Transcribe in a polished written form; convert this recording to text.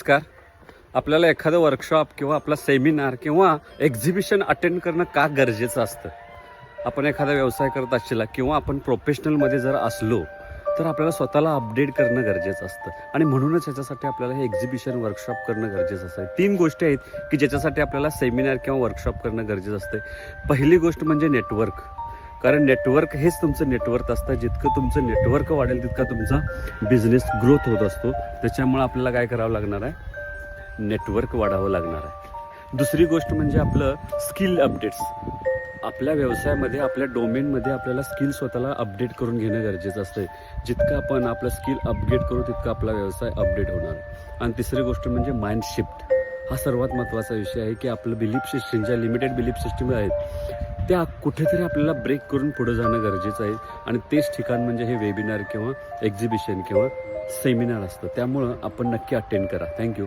नमस्कार. आपल्याला एखादं वर्कशॉप किंवा आपला सेमिनार किंवा एक्झिबिशन अटेंड करणं का गरजेचं असतं? आपण एखादा व्यवसाय करत असला किंवा आपण प्रोफेशनलमध्ये जर असलो तर आपल्याला स्वतःला अपडेट करणं गरजेचं असतं आणि म्हणूनच ह्याच्यासाठी आपल्याला हे एक्झिबिशन वर्कशॉप करणं गरजेचं असतं. 3 गोष्टी आहेत की ज्याच्यासाठी आपल्याला सेमिनार किंवा वर्कशॉप करणं गरजेचं असतं. पहिली गोष्ट म्हणजे नेटवर्क. कारण नेटवर्क हेच तुमचं नेटवर्क असतं. जितकं तुमचं नेटवर्क वाढेल तितका तुमचा बिझनेस ग्रोथ होत असतो. त्याच्यामुळे आपल्याला काय करावं लागणार आहे? नेटवर्क वाढावं लागणार आहे. दुसरी गोष्ट म्हणजे आपलं स्किल अपडेट्स. आपल्या व्यवसायामध्ये आपल्या डोमेनमध्ये आपल्याला स्किल स्वतःला अपडेट करून घेणं गरजेचं असतं. जितकं आपण आपलं स्किल अपडेट करू तितका आपला व्यवसाय अपडेट होणार. आणि तिसरी गोष्ट म्हणजे माइंड शिफ्ट. हा सर्वात महत्त्वाचा विषय आहे की आपलं बिलीफ सिस्टीम, ज्या लिमिटेड बिलीफ सिस्टीम आहेत त्या कुठेतरी आपल्याला ब्रेक करून पुढे जाणं गरजेचं आहे. आणि तेच ठिकाण म्हणजे हे वेबिनार किंवा एक्झिबिशन किंवा सेमिनार असतं. त्यामुळं आपण नक्की अटेंड करा. थँक्यू.